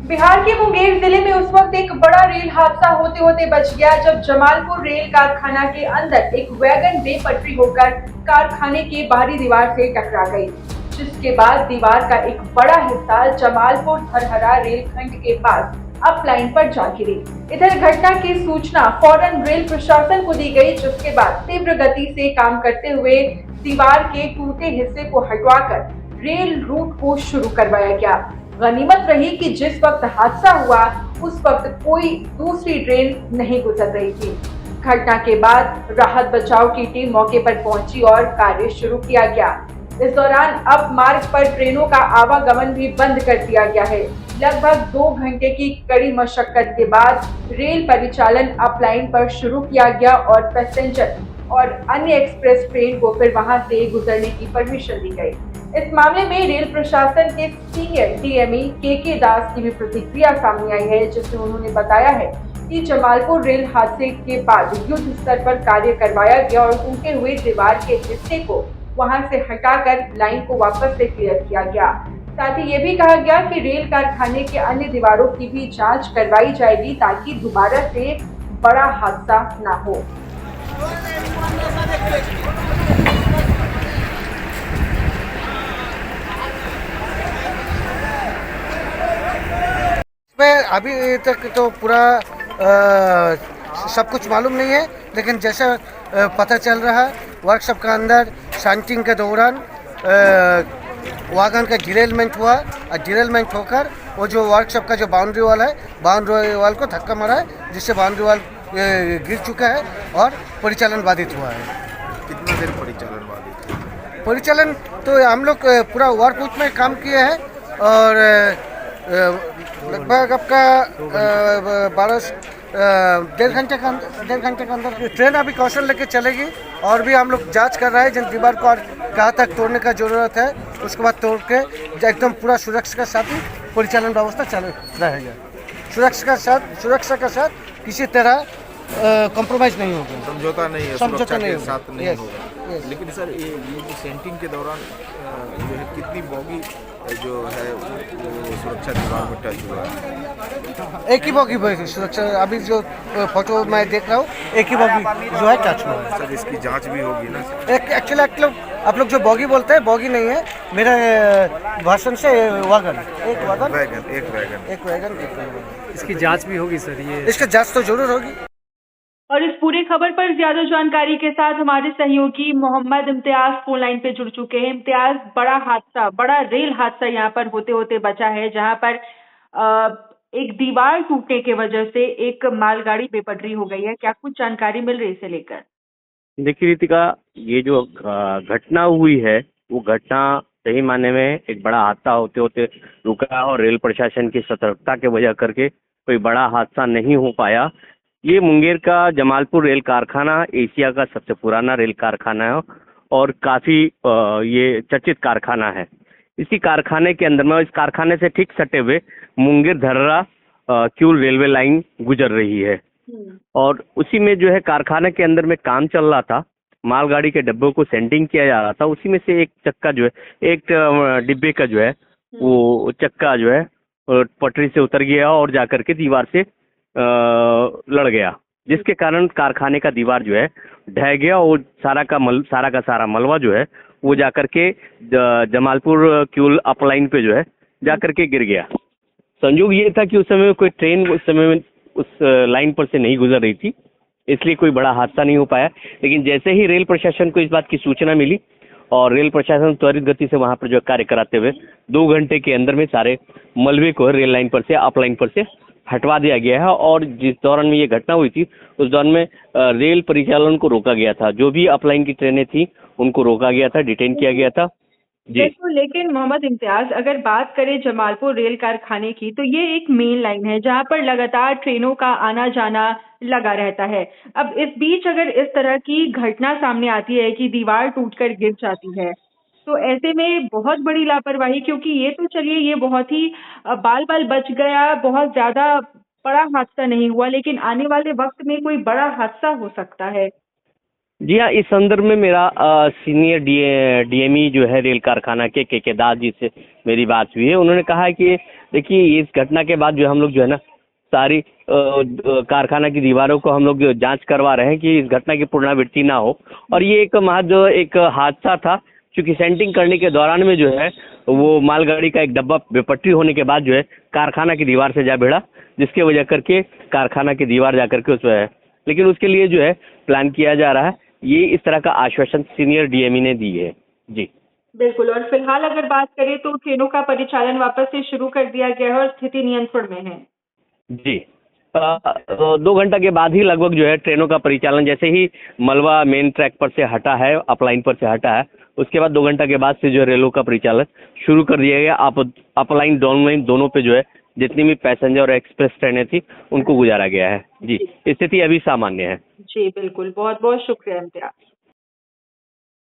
बिहार के मुंगेर जिले में उस वक्त एक बड़ा रेल हादसा होते होते बच गया जब जमालपुर रेल कारखाना के अंदर एक वैगन बेपटरी होकर कारखाने के बाहरी दीवार से टकरा गई, जिसके बाद दीवार का एक बड़ा हिस्सा जमालपुर धरहरा रेलखंड के पास अप लाइन पर जा गिरी। इधर घटना की सूचना फौरन रेल प्रशासन को दी गई, जिसके बाद तीव्र गति से काम करते हुए दीवार के टूटे हिस्से को हटवाकर रेल रूट को शुरू करवाया गया। गनीमत रही कि जिस वक्त हादसा हुआ उस वक्त कोई दूसरी ट्रेन नहीं गुजर रही थी। घटना के बाद राहत बचाव की टीम मौके पर पहुंची और कार्य शुरू किया गया। इस दौरान अब मार्ग पर ट्रेनों का आवागमन भी बंद कर दिया गया है। लगभग 2 घंटे की कड़ी मशक्कत के बाद रेल परिचालन अप लाइन पर शुरू किया गया और पैसेंजर और अन्य एक्सप्रेस ट्रेन को फिर वहां से गुजरने की परमिशन दी गई। इस मामले में रेल प्रशासन के सीनियर डीएमई के दास की भी प्रतिक्रिया सामने आई है, जिसमें उन्होंने बताया है कि जमालपुर रेल हादसे के बाद युद्ध स्तर पर कार्य करवाया गया और टूटे हुए दीवार के हिस्से को वहां से हटाकर लाइन को वापस से क्लियर किया गया। साथ ही ये भी कहा गया कि रेल कारखाने के अन्य दीवारों की भी जांच करवाई जाएगी ताकि दोबारा से बड़ा हादसा न हो। मैं अभी तक तो पूरा सब कुछ मालूम नहीं है, लेकिन जैसा पता चल रहा है वर्कशॉप का अंदर शांटिंग के दौरान वागन का डिरेलमेंट हुआ और डिरेलमेंट होकर वो जो वर्कशॉप का जो बाउंड्री वाल है, बाउंड्री वाल को धक्का मारा है, जिससे बाउंड्री वाल गिर चुका है और परिचालन बाधित हुआ है। कितना देर परिचालन बाधित है? परिचालन तो हम लोग पूरा वर्क में काम किए हैं और लगभग आपका 1.5 घंटे के अंदर ट्रेन अभी कौशल लेके चलेगी और भी हम लोग जांच कर रहे हैं जिन दीवार को और कहाँ तक तोड़ने का जरूरत है, उसके बाद तोड़ के एकदम पूरा सुरक्षा के साथ ही परिचालन व्यवस्था चालू रहेगा। सुरक्षा के साथ किसी तरह कॉम्प्रोमाइज नहीं होगा, समझौता नहीं है, समझौता नहीं के साथ नहीं होगा। yes. लेकिन सर ये जो सेंटिंग के दौरान जो है कितनी बॉगी जो है वो सुरक्षा दीवार में टच हुआ है? एक ही बॉगी सुरक्षा, अभी जो फोटो मैं देख रहा हूँ एक ही बॉगी जो है टच हुआ है। सर इसकी जांच भी होगी ना? एक्चुअली आप लोग जो बॉगी बोलते हैं, बॉगी नहीं है, मेरे भाषण से वागन एक वैगन। इसकी जांच भी होगी सर, ये इसका जांच तो जरूर होगी। और इस पूरी खबर पर ज्यादा जानकारी के साथ हमारे सहयोगी मोहम्मद इम्तियाज फोन लाइन पे जुड़ चुके हैं। इम्तियाज, बड़ा रेल हादसा यहाँ पर होते होते बचा है, जहाँ पर एक दीवार टूटने के वजह से एक मालगाड़ी बेपटरी हो गई है। क्या कुछ जानकारी मिल रही है इसे लेकर? देखिए रितिका, ये जो घटना हुई है वो घटना सही मायने में एक बड़ा हादसा होते होते रुका और रेल प्रशासन की सतर्कता के वजह करके कोई बड़ा हादसा नहीं हो पाया। ये मुंगेर का जमालपुर रेल कारखाना एशिया का सबसे पुराना रेल कारखाना है और काफ़ी ये चर्चित कारखाना है। इसी कारखाने के अंदर में, इस कारखाने से ठीक सटे हुए मुंगेर धर्रा क्यूल रेलवे लाइन गुजर रही है और उसी में जो है कारखाने के अंदर में काम चल रहा था, मालगाड़ी के डब्बों को सेंटिंग किया जा रहा था। उसी में से एक चक्का जो है, एक डिब्बे का जो है वो चक्का जो है पटरी से उतर गया और जाकर के दीवार से लड़ गया, जिसके कारण कारखाने का दीवार जो है ढह गया और सारा का सारा मलबा जो है वो जाकर के जमालपुर क्यूल अपलाइन पे जो है जाकर के गिर गया। संयोग ये था कि उस समय कोई ट्रेन उस समय में उस लाइन पर से नहीं गुजर रही थी, इसलिए कोई बड़ा हादसा नहीं हो पाया। लेकिन जैसे ही रेल प्रशासन को इस बात की सूचना मिली और रेल प्रशासन त्वरित गति से वहां पर जो कार्य कराते हुए 2 घंटे के अंदर में सारे मलबे को रेल लाइन पर से अपलाइन पर से हटवा दिया गया है और जिस दौरान में ये घटना हुई थी उस दौरान में रेल परिचालन को रोका गया था। जो भी अपलाइन की ट्रेनें थी उनको रोका गया था, डिटेन किया गया था जी। बिल्कुल, लेकिन मोहम्मद इम्तियाज, अगर बात करें जमालपुर रेल कारखाने की, तो ये एक मेन लाइन है जहां पर लगातार ट्रेनों का आना जाना लगा रहता है। अब इस बीच अगर इस तरह की घटना सामने आती है कि दीवार टूटकर गिर जाती है, तो ऐसे में बहुत बड़ी लापरवाही, क्योंकि ये तो चलिए ये बहुत ही बाल बच गया, बहुत ज्यादा बड़ा हादसा नहीं हुआ, लेकिन आने वाले वक्त में कोई बड़ा हादसा हो सकता है। जी हाँ, इस संदर्भ में मेरा सीनियर डीएमई जो है रेल कारखाना के दास जी से मेरी बात हुई है। उन्होंने कहा है कि देखिए, इस घटना के बाद जो हम लोग जो है ना सारी कारखाना की दीवारों को हम लोग जांच करवा रहे हैं कि इस घटना की पुनरावृत्ति ना हो। और ये एक हादसा था, क्योंकि सेंटिंग करने के दौरान में जो है वो मालगाड़ी का एक डब्बा बेपटरी होने के बाद जो है कारखाना की दीवार से जा भिड़ा, जिसके वजह करके कारखाना की दीवार जा करके उस है। लेकिन उसके लिए जो है प्लान किया जा रहा है। ये इस तरह का आश्वासन सीनियर डीएमई ने दी है। जी बिल्कुल। और फिलहाल अगर बात करें तो ट्रेनों का परिचालन वापस से शुरू कर दिया गया है और स्थिति नियंत्रण में है। जी 2 घंटा के बाद ही लगभग जो है ट्रेनों का परिचालन, जैसे ही मलबा मेन ट्रैक पर से हटा है, अपलाइन पर से हटा है, उसके बाद 2 घंटा के बाद से जो है रेलों का परिचालन शुरू कर दिया गया। अपलाइन डाउनलाइन दोनों पे जो है जितनी भी पैसेंजर और एक्सप्रेस ट्रेनें थी उनको गुजारा गया है। जी, स्थिति अभी सामान्य है। जी बिल्कुल, बहुत बहुत शुक्रिया इम्तियाज।